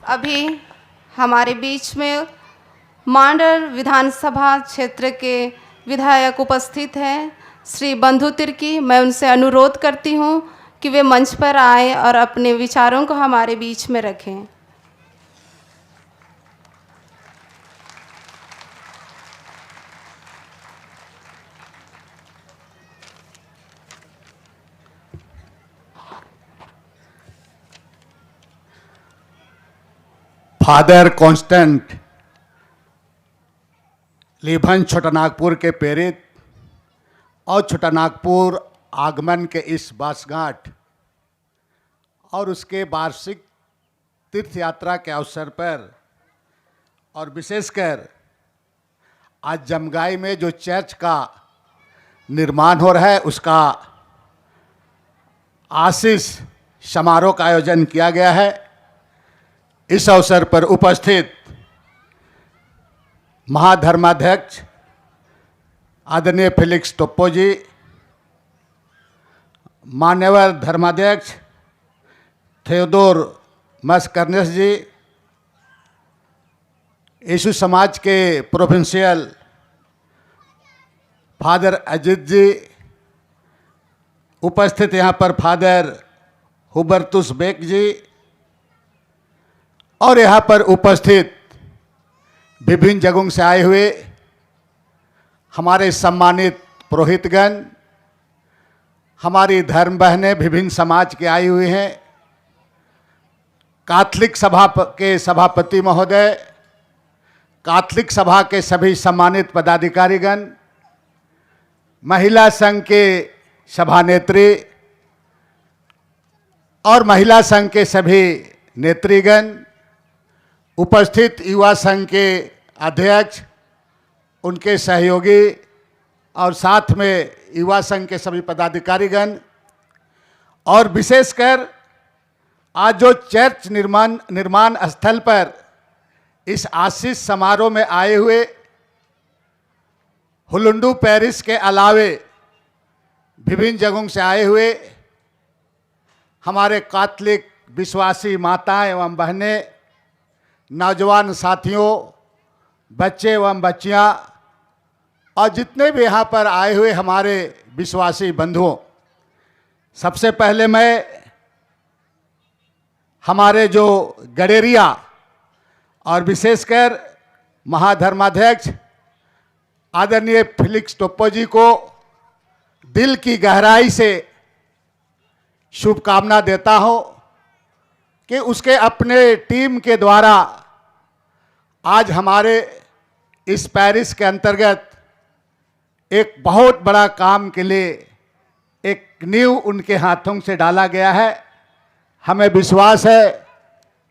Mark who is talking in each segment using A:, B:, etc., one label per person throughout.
A: अभी हमारे बीच में मांडर विधानसभा क्षेत्र के विधायक उपस्थित हैं, श्री बंधु तिर्की। मैं उनसे अनुरोध करती हूं कि वे मंच पर आएं और अपने विचारों को हमारे बीच में रखें।
B: फादर कांस्टेंट लीभन छोटानागपुर के प्रेरित और छोटानागपुर आगमन के इस वर्षगांठ और उसके वार्षिक तीर्थ यात्रा के अवसर पर और विशेषकर आज जमगाई में जो चर्च का निर्माण हो रहा है उसका आशीष समारोह का आयोजन किया गया है। इस अवसर पर उपस्थित महाधर्माध्यक्ष आदरणीय फेलिक्स टोप्पो जी, मान्यवर धर्माध्यक्ष थियोडोर मस्कर्नेस जी, यीशु समाज के प्रोविंशियल फादर अजित जी, उपस्थित यहाँ पर फादर हुबर्टुस बेक जी और यहाँ पर उपस्थित विभिन्न जगहों से आए हुए हमारे सम्मानित पुरोहितगण, हमारी धर्म बहनें विभिन्न समाज के आई हुई हैं, कैथोलिक सभा के सभापति महोदय, कैथोलिक सभा के सभी सम्मानित पदाधिकारीगण, महिला संघ के सभानेत्री और महिला संघ के सभी नेत्रीगण, उपस्थित युवा संघ के अध्यक्ष, उनके सहयोगी और साथ में युवा संघ के सभी पदाधिकारीगण और विशेषकर आज जो चर्च निर्माण स्थल पर इस आशीष समारोह में आए हुए हुलुंडू पेरिस के अलावे विभिन्न जगहों से आए हुए हमारे कैथोलिक विश्वासी माताएं एवं बहनें, नौजवान साथियों, बच्चे एवं बच्चियां और जितने भी यहाँ पर आए हुए हमारे विश्वासी बंधुओं, सबसे पहले मैं हमारे जो गडेरिया और विशेषकर महाधर्माध्यक्ष आदरणीय फेलिक्स टोप्पो जी को दिल की गहराई से शुभकामना देता हूँ कि उसके अपने टीम के द्वारा आज हमारे इस पेरिस के अंतर्गत एक बहुत बड़ा काम के लिए एक नींव उनके हाथों से डाला गया है। हमें विश्वास है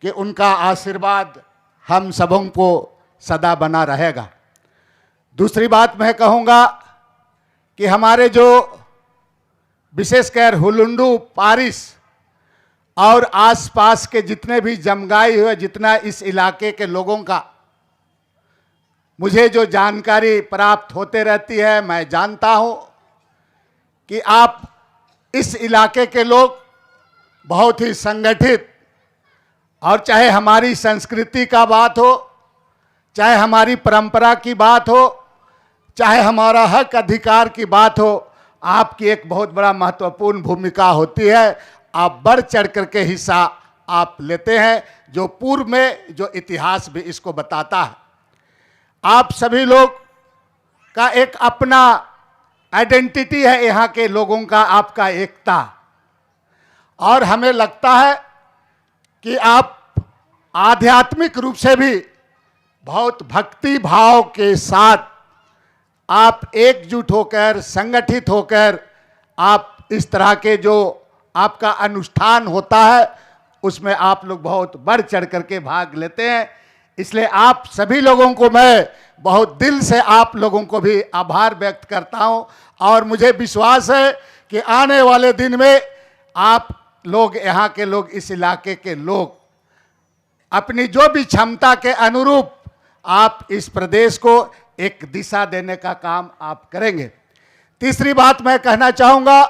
B: कि उनका आशीर्वाद हम सबों को सदा बना रहेगा। दूसरी बात मैं कहूँगा कि हमारे जो विशेषकर हुलुंडू पारिस और आसपास के जितने भी जमगाई हुए जितना इस इलाके के लोगों का मुझे जो जानकारी प्राप्त होते रहती है, मैं जानता हूं कि आप इस इलाके के लोग बहुत ही संगठित और चाहे हमारी संस्कृति का बात हो, चाहे हमारी परंपरा की बात हो, चाहे हमारा हक अधिकार की बात हो, आपकी एक बहुत बड़ा महत्वपूर्ण भूमिका होती है। आप बढ़ चढ़ करके हिस्सा आप लेते हैं, जो पूर्व में जो इतिहास भी इसको बताता है। आप सभी लोग का एक अपना आइडेंटिटी है, यहाँ के लोगों का आपका एकता, और हमें लगता है कि आप आध्यात्मिक रूप से भी बहुत भक्ति भाव के साथ आप एकजुट होकर संगठित होकर आप इस तरह के जो आपका अनुष्ठान होता है उसमें आप लोग बहुत बढ़ चढ़ करके भाग लेते हैं। इसलिए आप सभी लोगों को मैं बहुत दिल से आप लोगों को भी आभार व्यक्त करता हूं और मुझे विश्वास है कि आने वाले दिन में आप लोग, यहाँ के लोग, इस इलाके के लोग अपनी जो भी क्षमता के अनुरूप आप इस प्रदेश को एक दिशा देने का काम आप करेंगे। तीसरी बात मैं कहना चाहूँगा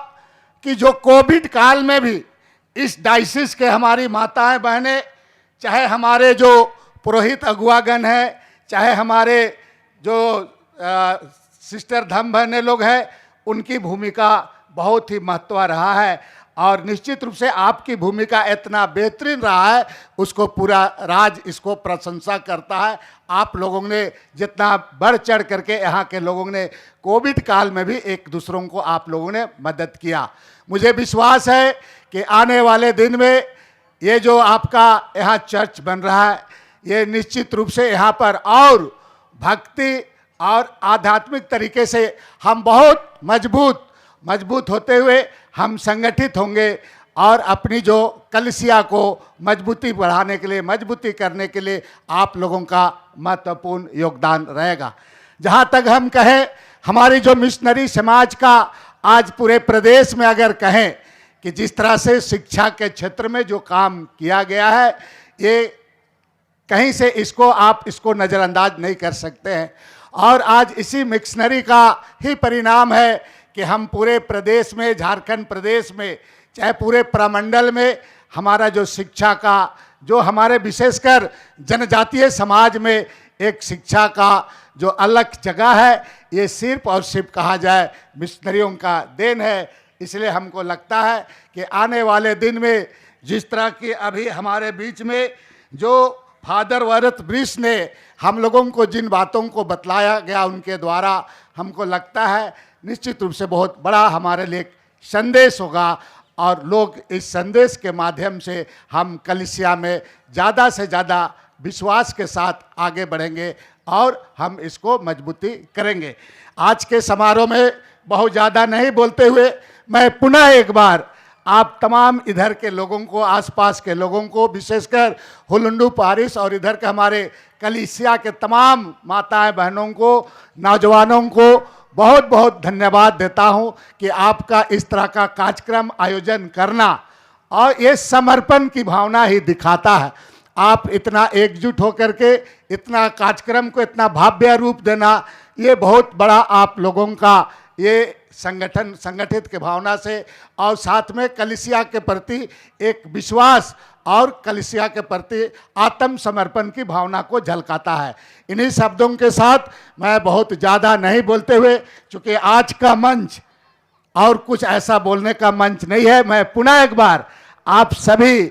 B: कि जो कोविड काल में भी इस डायसिस के हमारी माताएं बहनें चाहे हमारे जो पुरोहित अगुवागण हैं, चाहे हमारे जो सिस्टर धम बहने लोग हैं, उनकी भूमिका बहुत ही महत्व रहा है। और निश्चित रूप से आपकी भूमिका इतना बेहतरीन रहा है, उसको पूरा राज इसको प्रशंसा करता है। आप लोगों ने जितना बढ़ चढ़ करके यहाँ के लोगों ने कोविड काल में भी एक दूसरों को आप लोगों ने मदद किया। मुझे विश्वास है कि आने वाले दिन में ये जो आपका यहाँ चर्च बन रहा है, ये निश्चित रूप से यहाँ पर और भक्ति और आध्यात्मिक तरीके से हम बहुत मजबूत होते हुए हम संगठित होंगे और अपनी जो कलिसिया को मजबूती बढ़ाने के लिए, मजबूती करने के लिए आप लोगों का महत्वपूर्ण योगदान रहेगा। जहाँ तक हम कहें, हमारी जो मिशनरी समाज का आज पूरे प्रदेश में अगर कहें कि जिस तरह से शिक्षा के क्षेत्र में जो काम किया गया है, ये कहीं से इसको नज़रअंदाज नहीं कर सकते हैं। और आज इसी मिशनरी का ही परिणाम है कि हम पूरे प्रदेश में, झारखंड प्रदेश में, चाहे पूरे प्रमंडल में हमारा जो शिक्षा का, जो हमारे विशेषकर जनजातीय समाज में एक शिक्षा का जो अलग जगह है, ये सिर्फ और सिर्फ कहा जाए मिशनरियों का देन है। इसलिए हमको लगता है कि आने वाले दिन में जिस तरह की अभी हमारे बीच में जो फादर वरत ब्रिस ने हम लोगों को जिन बातों को बतलाया गया, उनके द्वारा हमको लगता है निश्चित रूप से बहुत बड़ा हमारे लिए संदेश होगा। और लोग इस संदेश के माध्यम से हम कलिसिया में ज़्यादा से ज़्यादा विश्वास के साथ आगे बढ़ेंगे और हम इसको मजबूती करेंगे। आज के समारोह में बहुत ज़्यादा नहीं बोलते हुए मैं पुनः एक बार आप तमाम इधर के लोगों को, आसपास के लोगों को, विशेषकर हुलुंडू पारिश और इधर के हमारे कलिसिया के तमाम माताएं बहनों को, नौजवानों को बहुत बहुत धन्यवाद देता हूं कि आपका इस तरह का कार्यक्रम आयोजन करना और ये समर्पण की भावना ही दिखाता है। आप इतना एकजुट होकर के इतना कार्यक्रम को इतना भव्य रूप देना, ये बहुत बड़ा आप लोगों का ये संगठित के भावना से और साथ में कलिसिया के प्रति एक विश्वास और कलिसिया के प्रति आत्मसमर्पण की भावना को झलकाता है। इन्हीं शब्दों के साथ मैं बहुत ज़्यादा नहीं बोलते हुए, चूँकि आज का मंच और कुछ ऐसा बोलने का मंच नहीं है, मैं पुनः एक बार आप सभी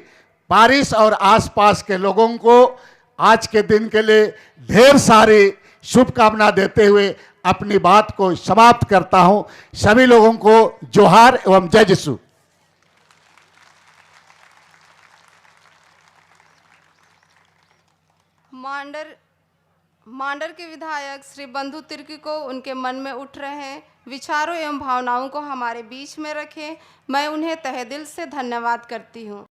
B: पारिश और आसपास के लोगों को आज के दिन के लिए ढेर सारी शुभकामना देते हुए अपनी बात को समाप्त करता हूं। सभी लोगों को जोहार एवं जय यीशु।
A: मांडर के विधायक श्री बंधु तिर्की को उनके मन में उठ रहे विचारों एवं भावनाओं को हमारे बीच में रखें, मैं उन्हें तहे दिल से धन्यवाद करती हूं।